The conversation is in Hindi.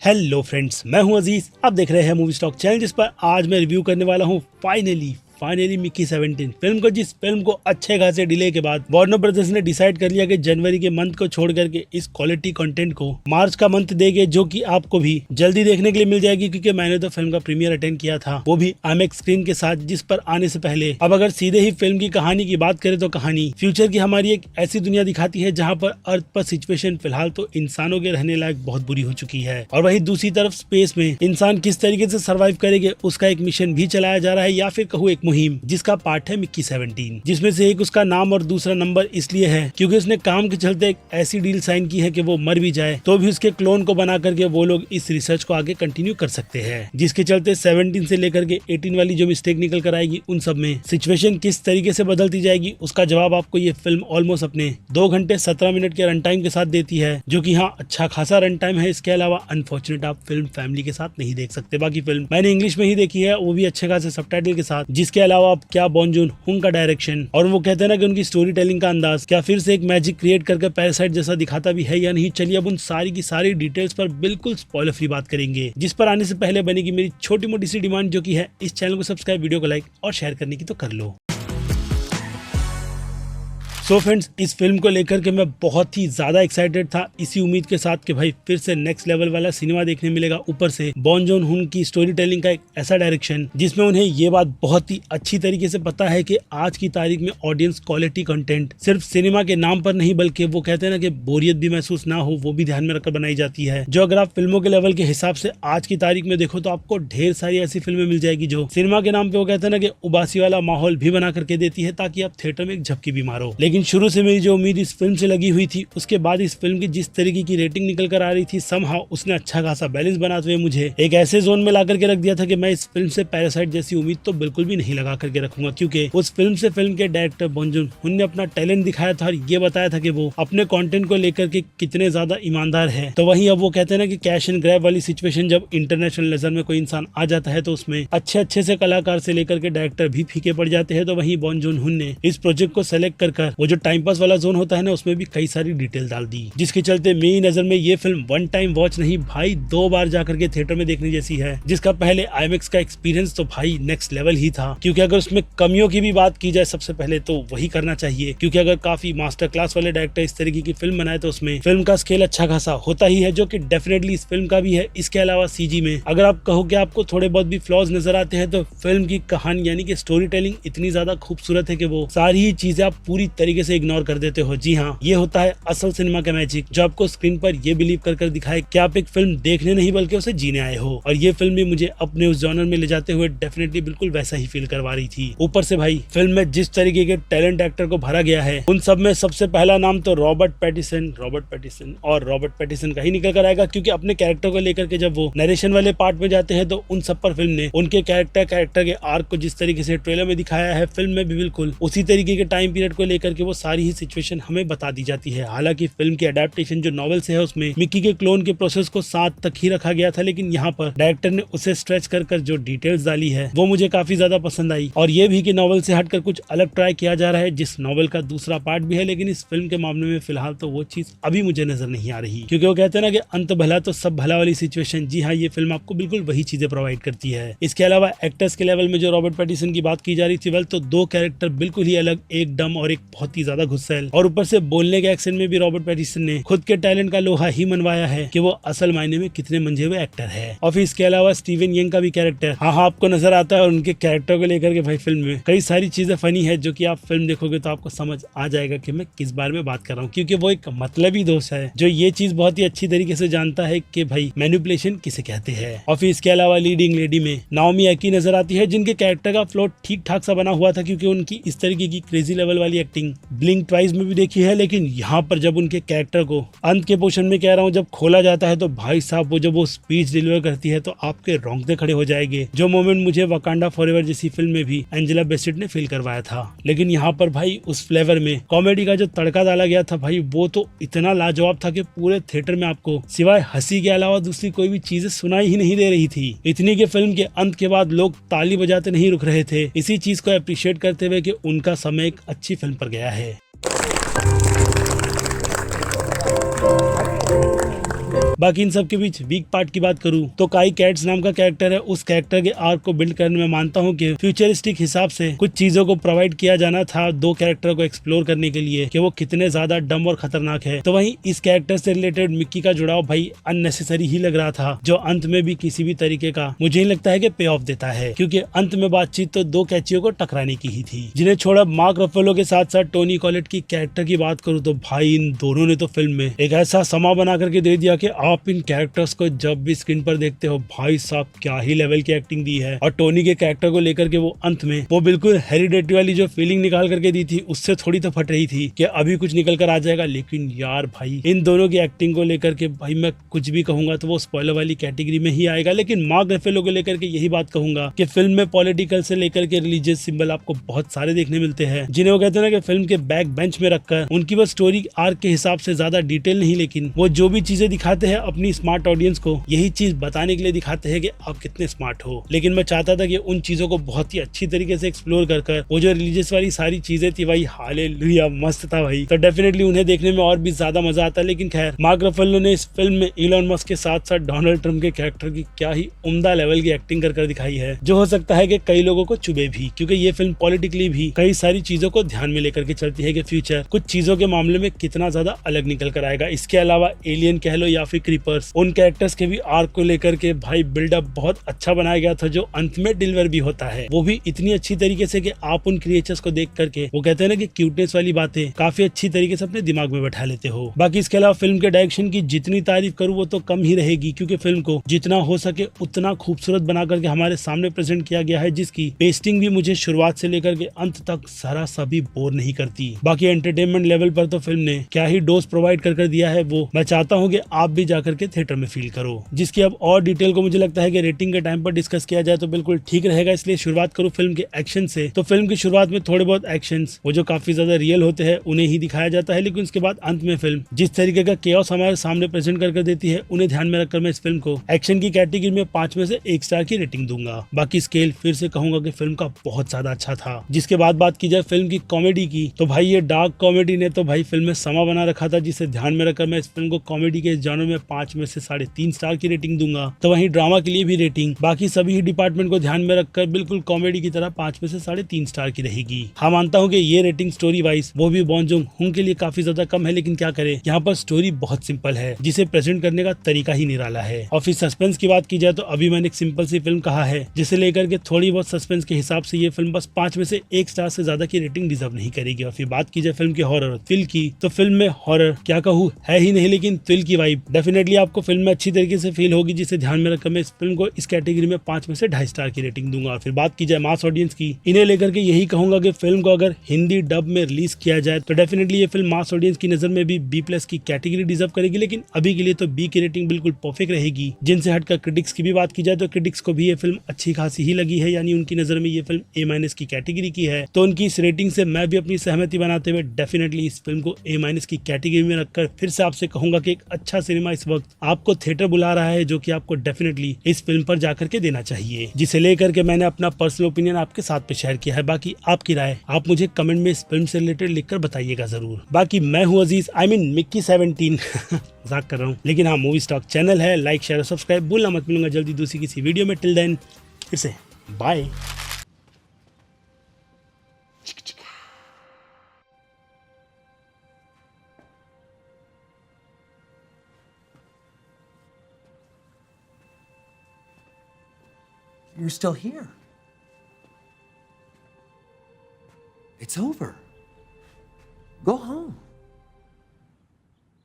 हेलो फ्रेंड्स, मैं हूं अजीज। आप देख रहे हैं मूवी स्टॉक चैनल, जिस पर आज मैं रिव्यू करने वाला हूं फाइनली मिक्की 17 फिल्म को। जिस फिल्म को अच्छे खासे डिले के बाद वार्नर ब्रदर्स ने डिसाइड कर लिया कि जनवरी के मंथ को छोड़ करके इस क्वालिटी कंटेंट को मार्च का मंथ देंगे, जो कि आपको भी जल्दी देखने के लिए मिल जाएगी। क्योंकि मैंने तो फिल्म का प्रीमियर अटेंड किया था, वो भी IMAX स्क्रीन के साथ, जिस पर आने से पहले अब अगर सीधे ही फिल्म की कहानी की बात करें तो कहानी फ्यूचर की हमारी एक ऐसी दुनिया दिखाती है जहाँ पर अर्थ पर सिचुएशन फिलहाल तो इंसानों के रहने लायक बहुत बुरी हो चुकी है, और वही दूसरी तरफ स्पेस में इंसान किस तरीके से सर्वाइव करेंगे उसका एक मिशन भी चलाया जा रहा है, या फिर कहूँ एक मुहिम, जिसका पार्ट है मिक्की 17, जिसमें से एक उसका नाम और दूसरा नंबर इसलिए है क्योंकि उसने काम के चलते एक ऐसी डील साइन की है कि वो मर भी जाए तो भी उसके क्लोन को बना करके वो लोग इस रिसर्च को आगे कंटिन्यू कर सकते हैं, जिसके चलते 17 से लेकर के 18 वाली जो मिस्टेक निकल कर आएगी उन सब में सिचुएशन किस तरीके से बदलती जाएगी उसका जवाब आपको ये फिल्म ऑलमोस्ट अपने 2 घंटे 17 मिनट के रन टाइम के साथ देती है, जो कि हाँ अच्छा खासा रन टाइम है। इसके अलावा अनफॉर्चुनेट आप फिल्म फैमिली के साथ नहीं देख सकते। बाकी फिल्म मैंने इंग्लिश में ही देखी है, वो भी अच्छे खासे सबटाइटल के साथ। जिसके अलावा आप क्या बॉन जून हुंग का डायरेक्शन और वो कहते हैं ना कि उनकी स्टोरी टेलिंग का अंदाज क्या फिर से एक मैजिक क्रिएट करके पैरासाइट जैसा दिखाता भी है या नहीं। चलिए अब उन सारी की सारी डिटेल्स पर बिल्कुल स्पॉइलर फ्री बात करेंगे, जिस पर आने से पहले बनेगी मेरी छोटी मोटी सी डिमांड, जो कि है इस चैनल को सब्सक्राइब, वीडियो को लाइक और शेयर करने की तो कर लो। सो फ्रेंड्स, इस फिल्म को लेकर के मैं बहुत ही ज्यादा एक्साइटेड था, इसी उम्मीद के साथ कि भाई फिर से नेक्स्ट लेवल वाला सिनेमा देखने मिलेगा। ऊपर से बॉन जून हुन की स्टोरी टेलिंग का एक ऐसा डायरेक्शन जिसमें उन्हें ये बात बहुत ही अच्छी तरीके से पता है कि आज की तारीख में ऑडियंस क्वालिटी कंटेंट सिर्फ सिनेमा के नाम पर नहीं, बल्कि वो कहते हैं ना कि बोरियत भी महसूस ना हो, वो भी ध्यान में रखकर बनाई जाती है। जो अगर आप फिल्मों के लेवल के हिसाब से आज की तारीख में देखो तो आपको ढेर सारी ऐसी फिल्में मिल जाएगी जो सिनेमा के नाम पे वो कहते हैं ना कि उबासी वाला माहौल भी बना करके देती है, ताकि आप थिएटर में एक झपकी भी मारो। लेकिन शुरू से मेरी जो उम्मीद इस फिल्म से लगी हुई थी, उसके बाद इस फिल्म की जिस तरीके की रेटिंग निकल कर आ रही थी, समहाउ उसने अच्छा खासा बैलेंस बनाते हुए मुझे एक ऐसे जोन में ला करके रख दिया था कि मैं इस फिल्म से पैरासाइट जैसी उम्मीद तो बिल्कुल भी नहीं लगा करके रखूंगा। क्योंकि उस फिल्म से फिल्म के डायरेक्टर बॉन जून हुन ने अपना टैलेंट दिखाया था और ये बताया था कि वो अपने कंटेंट को लेकर के कितने ज्यादा ईमानदार है। तो वहीं अब वो कहते हैं ना कि कैश एंड ग्रैब वाली सिचुएशन जब इंटरनेशनल नजर में कोई इंसान आ जाता है तो उसमें अच्छे से कलाकार से लेकर के डायरेक्टर भी फीके पड़ जाते हैं। तो वहीं बॉन जून हुन ने इस प्रोजेक्ट को सेलेक्ट कर वो जो टाइम पास वाला जोन होता है ना, उसमें भी कई सारी डिटेल डाल दी, जिसके चलते मेरी नजर में ये फिल्म 1 टाइम वॉच नहीं भाई 2 बार जाकर के थिएटर में देखने जैसी है। जिसका पहले IMAX का एक्सपीरियंस तो भाई नेक्स्ट लेवल ही था। क्योंकि अगर उसमें कमियों की भी बात की जाए सबसे पहले तो वही करना चाहिए, क्योंकि अगर काफी मास्टर क्लास वाले डायरेक्टर इस तरीके की फिल्म बनाए तो उसमें फिल्म का स्केल अच्छा खासा होता ही है, जो कि डेफिनेटली इस फिल्म का भी है। इसके अलावा CG में अगर आप कहो कि आपको थोड़े बहुत भी फ्लॉज नजर आते हैं तो फिल्म की कहानी यानी कि स्टोरी टेलिंग इतनी ज्यादा खूबसूरत है कि वो सारी ही चीजें आप पूरी तरीके से इग्नोर कर देते हो। जी हाँ, ये होता है असल सिनेमा का मैजिक, जो आपको स्क्रीन पर ये बिलीव कर दिखाए कि आप एक फिल्म देखने नहीं बल्कि उसे जीने आए हो। और ये फिल्म भी मुझे अपने उस जॉनर में ले जाते हुए डेफिनेटली बिल्कुल वैसा ही फील करवा रही थी। ऊपर से भाई फिल्म में जिस तरीके के टैलेंट एक्टर को भरा गया है, उन सब में सबसे पहला नाम तो रॉबर्ट पैटिसन का ही निकल कर आएगा। क्योंकि अपने कैरेक्टर को लेकर के जब वो नरेशन वाले पार्ट में जाते हैं तो उन सब पर फिल्म ने उनके कैरेक्टर के आर्क को जिस तरीके से ट्रेलर में दिखाया है, फिल्म में भी बिल्कुल उसी तरीके के टाइम पीरियड को लेकर के वो सारी ही सिचुएशन हमें बता दी जाती है। हालांकि फिल्म की अडेप्टेशन जो नॉवेल से है उसमें मिक्की के क्लोन के प्रोसेस को 7 तक ही रखा गया था, लेकिन यहाँ पर डायरेक्टर ने उसे स्ट्रेच कर जो डिटेल्स डाली है वो मुझे काफी ज्यादा पसंद आई। और ये भी कि नॉवेल से हटकर कुछ अलग ट्राई किया जा रहा है, जिस नॉवेल का दूसरा पार्ट भी है। लेकिन इस फिल्म के मामले में फिलहाल तो वो चीज अभी मुझे नजर नहीं आ रही, क्योंकि वो कहते हैं ना कि अंत भला तो सब भला वाली सिचुएशन। जी हाँ, ये फिल्म आपको बिल्कुल वही चीजें प्रोवाइड करती है। इसके अलावा एक्टर्स के लेवल में जो रॉबर्ट पैटिसन की बात की जा रही थी, वेल तो 2 कैरेक्टर बिल्कुल ही अलग, एक डम और एक बहुत ही ज्यादा गुस्सैल, और ऊपर से बोलने के एक्सेंट में भी रॉबर्ट पैटिसन ने खुद के टैलेंट का लोहा ही मनवाया है कि वो असल मायने में कितने मंझे हुए एक्टर है। और फिर इसके अलावा स्टीवन यंग का भी कैरेक्टर हाँ आपको नजर आता है, और उनके कैरेक्टर को लेकर के भाई फिल्म में कई सारी चीजें फनी है, जो कि आप फिल्म देखोगे तो आपको समझ आ जाएगा कि मैं किस बारे में बात कर रहा हूँ। क्योंकि वो एक मतलबी दोस्त है जो ये चीज बहुत ही अच्छी तरीके से जानता है कि भाई मैनिपुलेशन किसे कहते हैं। और फिर इसके अलावा लीडिंग लेडी में नाओमी एकी नजर आती है, जिनके कैरेक्टर का फ्लो ठीक ठाक सा बना हुआ था, क्योंकि उनकी इस तरीके की क्रेजी लेवल वाली एक्टिंग ब्लिंक ट्वाइस में भी देखी है। लेकिन यहाँ पर जब उनके कैरेक्टर को अंत के पोर्शन में कह रहा हूँ जब खोला जाता है तो भाई साहब वो जब वो स्पीच डिलीवर करती है तो आपके रोंगटे खड़े हो जाएंगे, जो मोमेंट मुझे वकांडा फॉरएवर जैसी फिल्म में भी एंजेला बेसेट ने फील करवाया था। लेकिन यहाँ पर भाई उस फ्लेवर में कॉमेडी का जो तड़का डाला गया था भाई, वो तो इतना लाजवाब था कि पूरे थिएटर में आपको सिवाय हंसी के अलावा दूसरी कोई भी चीजें सुनाई ही नहीं दे रही थी। इतनी कि फिल्म के अंत के बाद लोग ताली बजाते नहीं रुक रहे थे, इसी चीज को अप्रिशिएट करते हुए कि उनका समय एक अच्छी फिल्म पर गया है। बाकी इन सब के बीच वीक पार्ट की बात करूँ तो काई कैट्स नाम का कैरेक्टर है, उस कैरेक्टर के आर्क को बिल्ड करने में मानता हूँ कि फ्यूचरिस्टिक हिसाब से कुछ चीजों को प्रोवाइड किया जाना था दो कैरेक्टर को एक्सप्लोर करने के लिए कि वो कितने ज्यादा डम और खतरनाक है। तो वहीं इस कैरेक्टर से रिलेटेड मिक्की का जुड़ाव भाई अननेसेसरी ही लग रहा था, जो अंत में भी किसी भी तरीके का मुझे नहीं लगता है कि पे ऑफ देता है, क्योंकि अंत में बातचीत तो दो कैचियों को टकराने की ही थी। जिन्हें छोड़ा मार्क रफेलो के साथ साथ टोनी कॉलेट की कैरेक्टर की बात करूँ तो भाई इन दोनों ने तो फिल्म में एक ऐसा समा बना करके दे दिया कि आप इन कैरेक्टर्स को जब भी स्क्रीन पर देखते हो भाई साहब क्या ही लेवल की एक्टिंग दी है। और टोनी के कैरेक्टर को लेकर के वो अंत में वो बिल्कुल हेरिडेटरी वाली जो फीलिंग निकाल करके दी थी उससे थोड़ी तो फट रही थी कि अभी कुछ निकल कर आ जाएगा। लेकिन यार भाई इन दोनों की एक्टिंग को लेकर के भाई मैं कुछ भी कहूंगा तो वो स्पॉइलर वाली कैटेगरी में ही आएगा। लेकिन मार्क रफेलो को लेकर के यही बात कहूंगा कि फिल्म में पॉलिटिकल से लेकर के रिलीजियस सिंबल आपको बहुत सारे देखने मिलते हैं, जिन्हें वो कहते हैं ना कि फिल्म के बैक बेंच में रखकर उनकी बस स्टोरी आर्क के हिसाब से ज्यादा डिटेल नहीं, लेकिन वो जो भी चीजें दिखाते हैं अपनी स्मार्ट ऑडियंस को यही चीज बताने के लिए दिखाते हैं कि आप कितने स्मार्ट हो। लेकिन मैं चाहता था कि उन चीजों को बहुत ही अच्छी तरीके से एक्सप्लोर कर वो जो रिलीजियस वाली सारी चीजें थी भाई हालेलुया मस्त था भाई। तो डेफिनेटली उन्हें देखने में और भी ज्यादा मजा आता है। लेकिन खैर मार्क रफेलो ने इस फिल्म में इलॉन मस्क के साथ साथ डोनाल्ड ट्रम्प के कैरेक्टर की क्या ही उम्दा लेवल की एक्टिंग कर दिखाई है, जो हो सकता है कि कई लोगों को चुभे भी, क्योंकि ये फिल्म पॉलिटिकली भी कई सारी चीजों को ध्यान में लेकर के चलती है कि फ्यूचर कुछ चीजों के मामले में कितना ज्यादा अलग निकल कर आएगा। इसके अलावा एलियन कह लो या फिर क्रीपर्स, उन कैरेक्टर्स के भी आर्क को लेकर के भाई बिल्डअप बहुत अच्छा बनाया गया था, जो अंत में डिलीवर भी होता है वो भी इतनी अच्छी तरीके से कि आप उन क्रिएचर्स को देख करके वो कहते हैं ना कि क्यूटनेस वाली बातें काफी अच्छी तरीके से अपने दिमाग में बैठा लेते हो। बाकी इसके अलावा फिल्म के डायरेक्शन की जितनी तारीफ करूँ वो तो कम ही रहेगी, क्योंकि फिल्म को जितना हो सके उतना खूबसूरत बना करके हमारे सामने प्रेजेंट किया गया है, जिसकी पेस्टिंग भी मुझे शुरुआत से लेकर के अंत तक सारा सभी बोर नहीं करती। बाकी एंटरटेनमेंट लेवल पर तो फिल्म ने क्या ही डोज प्रोवाइड कर दिया है, वो मैं चाहता हूँ कि आप भी जाकर के थिएटर में फील करो। जिसकी अब और डिटेल को मुझे लगता है कि रेटिंग के टाइम पर डिस्कस किया जाए तो बिल्कुल ठीक रहेगा, इसलिए शुरुआत करूँ फिल्म के एक्शन से। तो फिल्म की शुरुआत में थोड़े बहुत एक्शन वो जो काफी ज्यादा रियल होते हैं उन्हें ही दिखाया जाता है, लेकिन उसके बाद अंत में फिल्म जिस तरीके का केओस हमारे सामने प्रेजेंट कर देती है उन्हें ध्यान में रखकर मैं इस फिल्म को एक्शन की कैटेगरी में 5 में से 1 स्टार की रेटिंग दूंगा। बाकी स्केल फिर से कहूंगा कि फिल्म का बहुत ज्यादा अच्छा था। जिसके बाद बात की जाए फिल्म की कॉमेडी की, तो भाई ये डार्क कॉमेडी ने तो भाई फिल्म में समा बना रखा था, जिसे ध्यान में रखकर मैं इस फिल्म को कॉमेडी के जॉनर में 5 में से 3.5 स्टार की रेटिंग दूंगा। तो वहीं ड्रामा के लिए भी रेटिंग बाकी सभी डिपार्टमेंट को ध्यान में रखकर बिल्कुल कॉमेडी की तरह 5 में से 3.5 स्टार की रहेगी। हाँ मानता हूँ कि ये रेटिंग स्टोरी वाइज वो भी बॉन जोंग हुंग के लिए काफी ज्यादा कम है, लेकिन क्या करे यहाँ पर स्टोरी बहुत सिंपल है जिसे प्रेजेंट करने का तरीका ही निराला है। और फिर सस्पेंस की बात की जाए तो अभी मैंने एक सिंपल सी फिल्म कहा है, जिसे लेकर के थोड़ी बहुत सस्पेंस के हिसाब से ये फिल्म बस 5 में से 1 स्टार से ज्यादा की रेटिंग डिजर्व नहीं करेगी। और फिर बात की जाए फिल्म के हॉरर थ्रिल की, तो फिल्म में हॉरर क्या कहूँ है ही नहीं, लेकिन थ्रिल की वाइब डेफिनेटली आपको फिल्म में अच्छी तरीके से फील होगी, जिसे ध्यान में रखकर मैं इस फिल्म को इस कैटेगरी में 5 में से 2.5 स्टार की रेटिंग दूंगा। और फिर बात की जाए मास ऑडियंस की, इन्हें लेकर के यही कहूंगा कि फिल्म को अगर हिंदी डब में रिलीज किया जाए तो डेफिनेटली ये फिल्म मास ऑडियंस की नजर में भी B+ की कैटेगरी डिजर्व करेगी, लेकिन अभी के लिए तो B की रेटिंग बिल्कुल परफेक्ट रहेगी। जिनसे हटकर क्रिटिक्स की भी बात की जाए तो क्रिटिक्स को भी ये फिल्म अच्छी खासी ही लगी है, यानी उनकी नजर में ये फिल्म A- की कैटेगरी की है। तो उनकी इस रेटिंग से मैं भी अपनी सहमति बनाते हुए डेफिनेटली इस फिल्म को A- की कैटेगरी में रखकर फिर से आपसे कहूंगा कि एक अच्छा सिनेमा इस वक्त आपको थिएटर बुला रहा है, जो कि आपको डेफिनेटली इस फिल्म पर जाकर के देना चाहिए, जिसे लेकर के मैंने अपना पर्सनल ओपिनियन आपके साथ पे शेयर किया है। बाकी आपकी राय आप मुझे कमेंट में इस फिल्म से रिलेटेड लिखकर बताइएगा जरूर। बाकी मैं हूँ अजीज, I mean मिक्की 17 मजाक कर रहा हूँ, लेकिन हाँ मूवी स्टॉक चैनल है, लाइक शेयर और सब्सक्राइब भूलना मत। मिलूंगा जल्दी दूसरी किसी वीडियो में, टिल देन फिर से bye. You're still here. It's over. Go home.